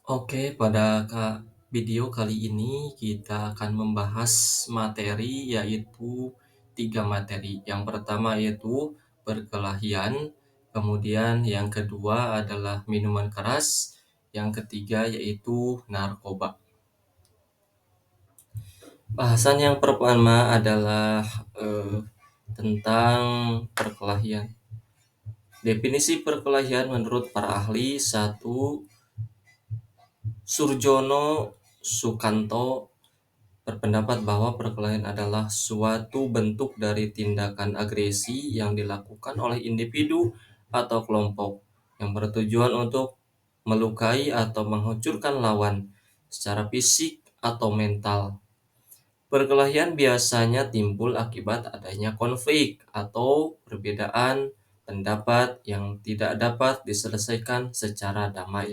Oke, video kali ini kita akan membahas materi yaitu 3 materi. Yang pertama yaitu perkelahian, kemudian yang kedua adalah minuman keras, yang ketiga yaitu narkoba. Bahasan yang pertama adalah tentang perkelahian. Definisi perkelahian menurut para ahli: satu, Surjono Sukanto berpendapat bahwa perkelahian adalah suatu bentuk dari tindakan agresi yang dilakukan oleh individu atau kelompok yang bertujuan untuk melukai atau menghancurkan lawan secara fisik atau mental. Perkelahian biasanya timbul akibat adanya konflik atau perbedaan pendapat yang tidak dapat diselesaikan secara damai.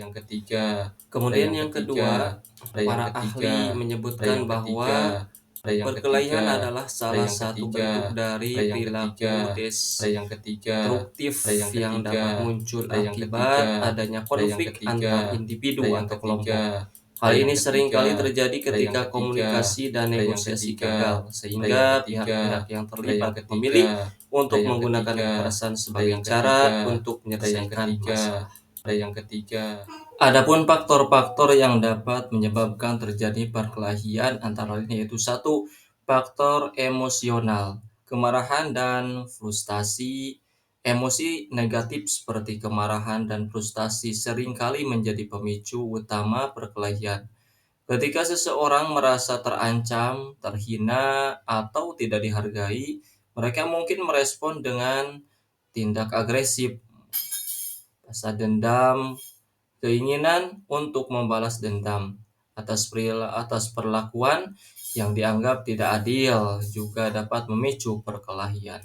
Kemudian yang kedua, para ahli menyebutkan bahwa perkelahian adalah salah satu bentuk dari perilaku destruktif yang dapat muncul akibat adanya konflik antar individu atau kelompok. Hal ini sering kali terjadi ketika komunikasi dan negosiasi gagal, sehingga pihak-pihak yang terlibat memilih untuk menggunakan kekerasan sebagai cara untuk menyelesaikan masalah. Adapun faktor-faktor yang dapat menyebabkan terjadi perkelahian antara lain yaitu satu, faktor emosional, kemarahan dan frustasi. Emosi negatif seperti kemarahan dan frustasi seringkali menjadi pemicu utama perkelahian. Ketika seseorang merasa terancam, terhina, atau tidak dihargai, mereka mungkin merespon dengan tindak agresif, rasa dendam, keinginan untuk membalas dendam atas perlakuan yang dianggap tidak adil juga dapat memicu perkelahian.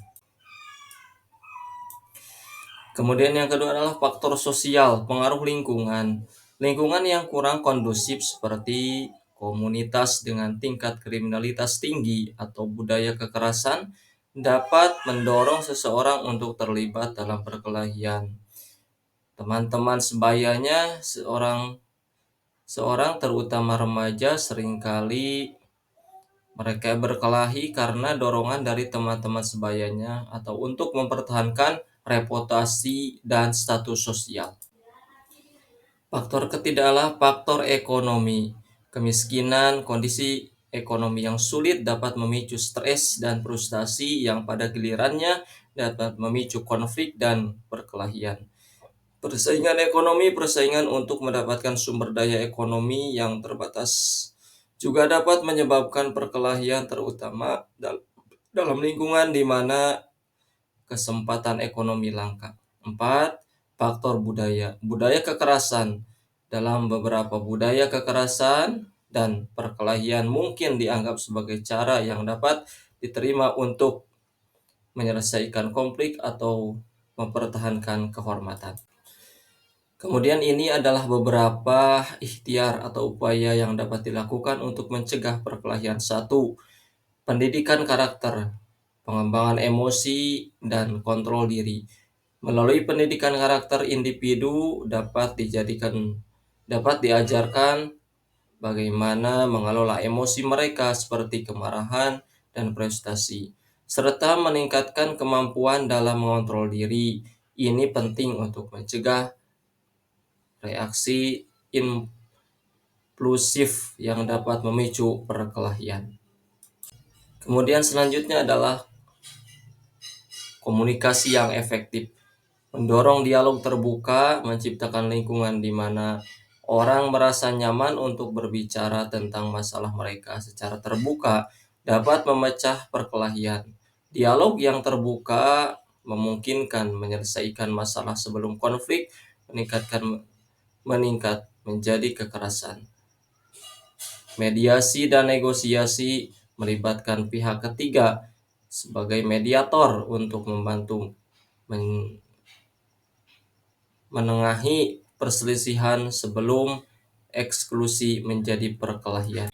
Kemudian yang kedua adalah faktor sosial, pengaruh lingkungan. Lingkungan yang kurang kondusif seperti komunitas dengan tingkat kriminalitas tinggi atau budaya kekerasan dapat mendorong seseorang untuk terlibat dalam perkelahian. Teman-teman sebayanya seorang terutama remaja seringkali mereka berkelahi karena dorongan dari teman-teman sebayanya atau untuk mempertahankan reputasi dan status sosial. Faktor ketiga adalah faktor ekonomi. Kemiskinan, kondisi ekonomi yang sulit dapat memicu stres dan frustasi yang pada gilirannya dapat memicu konflik dan perkelahian. Persaingan untuk mendapatkan sumber daya ekonomi yang terbatas juga dapat menyebabkan perkelahian, terutama dalam lingkungan di mana kesempatan ekonomi langka. 4. Faktor budaya. Budaya kekerasan. Dalam beberapa budaya kekerasan dan perkelahian mungkin dianggap sebagai cara yang dapat diterima untuk menyelesaikan konflik atau mempertahankan kehormatan. Kemudian ini adalah beberapa ikhtiar atau upaya yang dapat dilakukan untuk mencegah perkelahian. 1. Pendidikan karakter, pengembangan emosi, dan kontrol diri. Melalui pendidikan karakter, individu dapat diajarkan bagaimana mengelola emosi mereka seperti kemarahan dan frustasi, serta meningkatkan kemampuan dalam mengontrol diri. Ini penting untuk mencegah reaksi impulsif yang dapat memicu perkelahian. Kemudian selanjutnya adalah komunikasi yang efektif. Mendorong dialog terbuka, menciptakan lingkungan di mana orang merasa nyaman untuk berbicara tentang masalah mereka secara terbuka dapat memecah perkelahian. Dialog yang terbuka memungkinkan menyelesaikan masalah sebelum konflik meningkat menjadi kekerasan. Mediasi dan negosiasi melibatkan pihak ketiga sebagai mediator untuk membantu menengahi perselisihan sebelum eksklusi menjadi perkelahian.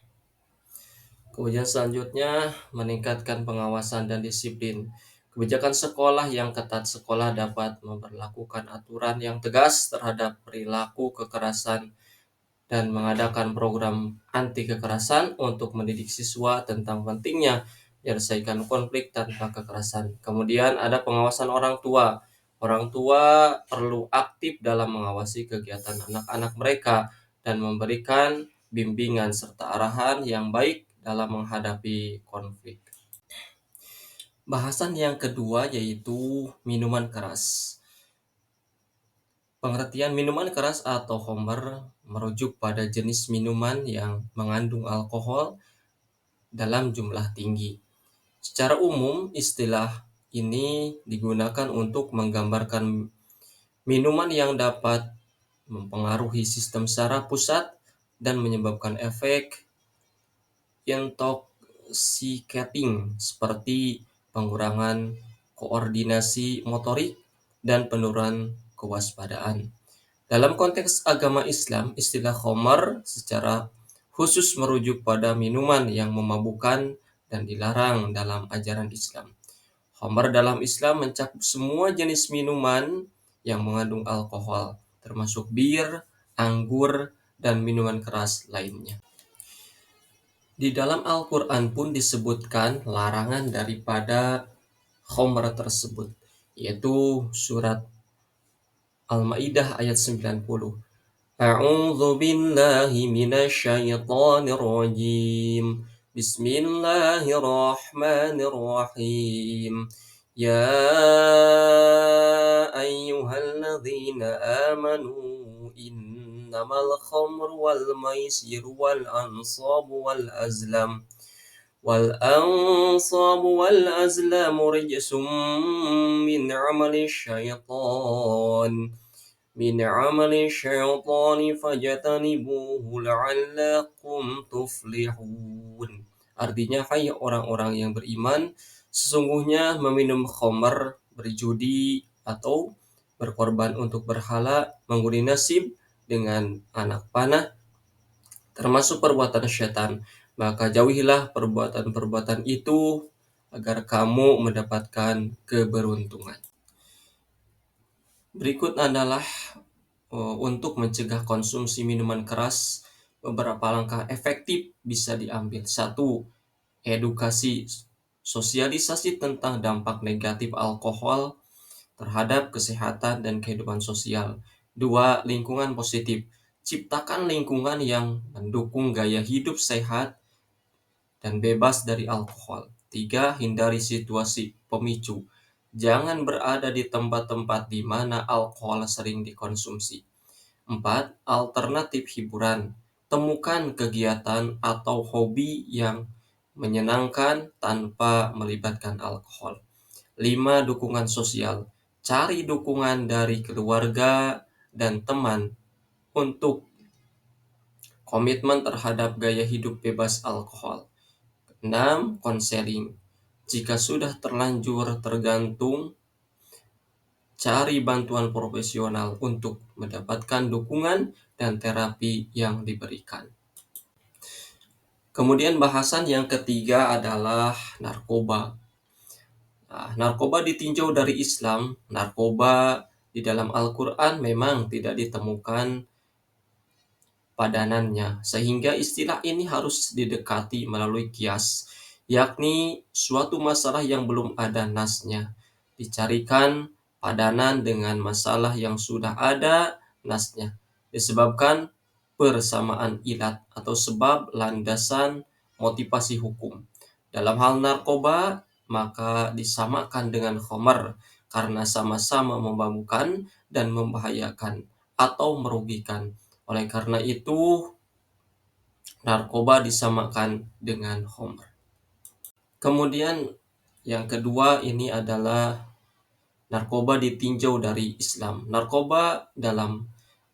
Kemudian selanjutnya meningkatkan pengawasan dan disiplin. Kebijakan sekolah yang ketat. Sekolah dapat memperlakukan aturan yang tegas terhadap perilaku kekerasan dan mengadakan program anti kekerasan untuk mendidik siswa tentang pentingnya menyelesaikan konflik tanpa kekerasan. Kemudian ada pengawasan orang tua. Orang tua perlu aktif dalam mengawasi kegiatan anak-anak mereka dan memberikan bimbingan serta arahan yang baik dalam menghadapi konflik. Bahasan yang kedua yaitu minuman keras. Pengertian minuman keras atau khamr merujuk pada jenis minuman yang mengandung alkohol dalam jumlah tinggi. Secara umum, istilah ini digunakan untuk menggambarkan minuman yang dapat mempengaruhi sistem saraf pusat dan menyebabkan efek intoxicating seperti pengurangan koordinasi motorik dan penurunan kewaspadaan. Dalam konteks agama Islam, istilah khamar secara khusus merujuk pada minuman yang memabukkan dan dilarang dalam ajaran Islam. Khamar dalam Islam mencakup semua jenis minuman yang mengandung alkohol, termasuk bir, anggur, dan minuman keras lainnya. Di dalam Al-Quran pun disebutkan larangan daripada khamar tersebut, yaitu surat Al-Maidah ayat 90. A'udzu billahi minasy syaithanir rajim. Bismillahirrahmanirrahim. Ya ayyuhalladzina amanu innamal khamru wal maisiru wal ansabu wal azlamu rijsum min 'amali syaitan fajtanibuhu la'allakum tuflihun. Artinya, hai orang-orang yang beriman, sesungguhnya meminum khamar, berjudi, atau berkorban untuk berhala, mengundi nasib dengan anak panah, termasuk perbuatan syaitan. Maka jauhilah perbuatan-perbuatan itu agar kamu mendapatkan keberuntungan. Berikut adalah untuk mencegah konsumsi minuman keras, beberapa langkah efektif bisa diambil. 1. Edukasi, sosialisasi tentang dampak negatif alkohol terhadap kesehatan dan kehidupan sosial. 2. Lingkungan positif. Ciptakan lingkungan yang mendukung gaya hidup sehat dan bebas dari alkohol. 3. Hindari situasi pemicu. Jangan berada di tempat-tempat di mana alkohol sering dikonsumsi. 4. Alternatif hiburan. Temukan kegiatan atau hobi yang menyenangkan tanpa melibatkan alkohol. 5. Dukungan sosial. Cari dukungan dari keluarga dan teman untuk komitmen terhadap gaya hidup bebas alkohol. 6. Konseling. Jika sudah terlanjur tergantung, cari bantuan profesional untuk mendapatkan dukungan dan terapi yang diberikan. Kemudian bahasan yang ketiga adalah narkoba. Narkoba ditinjau dari Islam. Narkoba di dalam Al-Quran memang tidak ditemukan padanannya, sehingga istilah ini harus didekati melalui kias, yakni suatu masalah yang belum ada nasnya. Dicarikan padanan dengan masalah yang sudah ada nasnya, disebabkan persamaan ilat atau sebab landasan motivasi hukum. Dalam hal narkoba, maka disamakan dengan khamar karena sama-sama memabukkan dan membahayakan atau merugikan. Oleh karena itu, narkoba disamakan dengan khamr. Kemudian yang kedua ini adalah narkoba ditinjau dari Islam. Narkoba dalam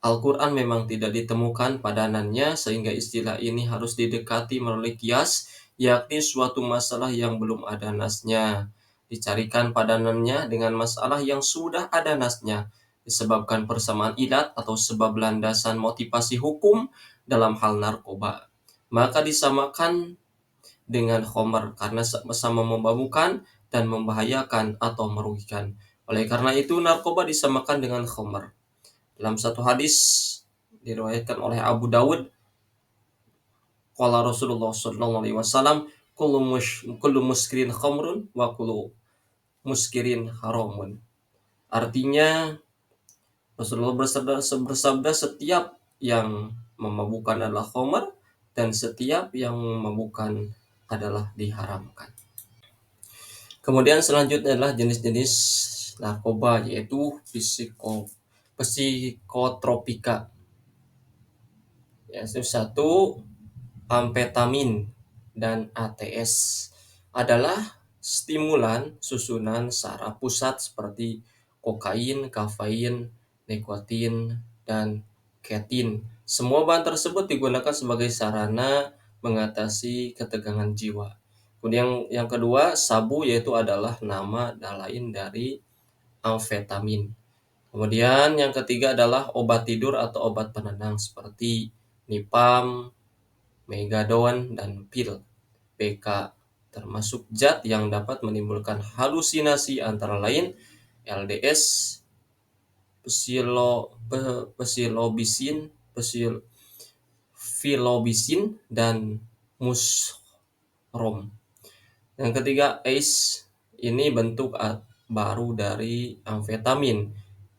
Al-Quran memang tidak ditemukan padanannya, sehingga istilah ini harus didekati melalui kias, yakni suatu masalah yang belum ada nasnya. Dicarikan padanannya dengan masalah yang sudah ada nasnya, disebabkan persamaan ilat atau sebab landasan motivasi hukum dalam hal narkoba. Maka disamakan dengan khamar karena sama-sama memabukkan dan membahayakan atau merugikan. Oleh karena itu, narkoba disamakan dengan khamar. Dalam satu hadis diriwayatkan oleh Abu Dawud, qala Rasulullah sallallahu alaihi wasallam, kullu muskirin khamrun wa kullu muskirin haramun. Artinya Rasulullah bersabda setiap yang memabukkan adalah khamar dan setiap yang memabukkan adalah diharamkan. Kemudian selanjutnya adalah jenis-jenis narkoba, yaitu psikotropika. Yaitu satu, amfetamin dan ATS adalah stimulan susunan saraf pusat seperti kokain, kafein, nikotin, dan ketin. Semua bahan tersebut digunakan sebagai sarana mengatasi ketegangan jiwa. Kemudian yang kedua, sabu, yaitu adalah nama lain dari amfetamin. Kemudian yang ketiga adalah obat tidur atau obat penenang seperti Nipam, Megadon, dan pil PK, termasuk zat yang dapat menimbulkan halusinasi antara lain LSD, psilocybin, psilocybin, dan mushroom. Yang ketiga, ACE. Ini bentuk baru dari amfetamin,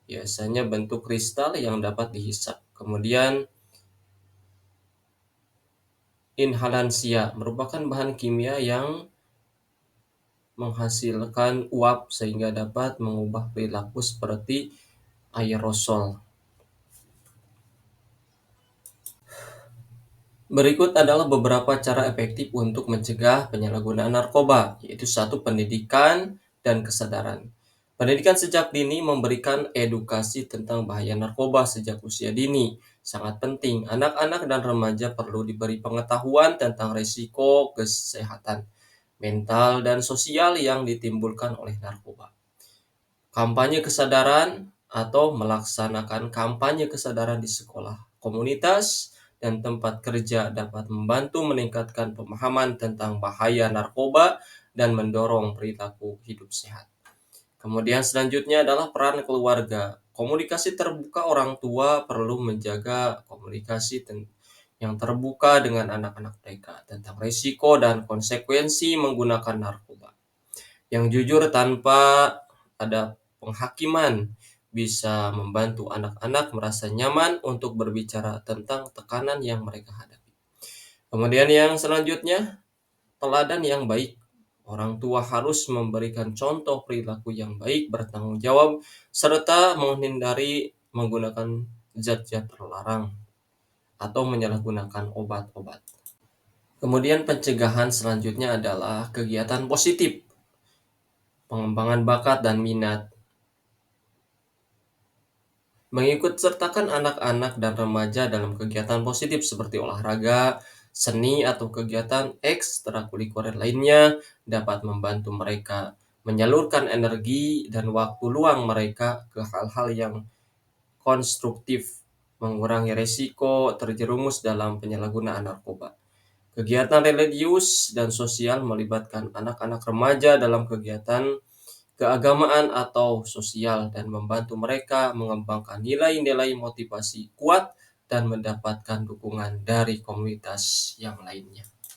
biasanya bentuk kristal yang dapat dihisap. Kemudian inhalansia merupakan bahan kimia yang menghasilkan uap sehingga dapat mengubah perilaku seperti aerosol. Berikut adalah beberapa cara efektif untuk mencegah penyalahgunaan narkoba, yaitu satu, pendidikan dan kesadaran. Pendidikan sejak dini memberikan edukasi tentang bahaya narkoba sejak usia dini. Sangat penting, anak-anak dan remaja perlu diberi pengetahuan tentang risiko kesehatan mental dan sosial yang ditimbulkan oleh narkoba. Kampanye kesadaran atau melaksanakan kampanye kesadaran di sekolah, komunitas, dan tempat kerja dapat membantu meningkatkan pemahaman tentang bahaya narkoba dan mendorong perilaku hidup sehat. Kemudian selanjutnya adalah peran keluarga. Komunikasi terbuka, orang tua perlu menjaga komunikasi yang terbuka dengan anak-anak mereka tentang risiko dan konsekuensi menggunakan narkoba. Yang jujur tanpa ada penghakiman bisa membantu anak-anak merasa nyaman untuk berbicara tentang tekanan yang mereka hadapi. Kemudian yang selanjutnya, teladan yang baik. Orang tua harus memberikan contoh perilaku yang baik, bertanggung jawab, serta menghindari menggunakan zat-zat terlarang atau menyalahgunakan obat-obat. Kemudian pencegahan selanjutnya adalah kegiatan positif, pengembangan bakat dan minat. Mengikut sertakan anak-anak dan remaja dalam kegiatan positif seperti olahraga, seni, atau kegiatan ekstrakurikuler lainnya dapat membantu mereka menyalurkan energi dan waktu luang mereka ke hal-hal yang konstruktif, mengurangi risiko terjerumus dalam penyalahgunaan narkoba. Kegiatan religius dan sosial melibatkan anak-anak remaja dalam kegiatan keagamaan atau sosial dan membantu mereka mengembangkan nilai-nilai motivasi kuat dan mendapatkan dukungan dari komunitas yang lainnya.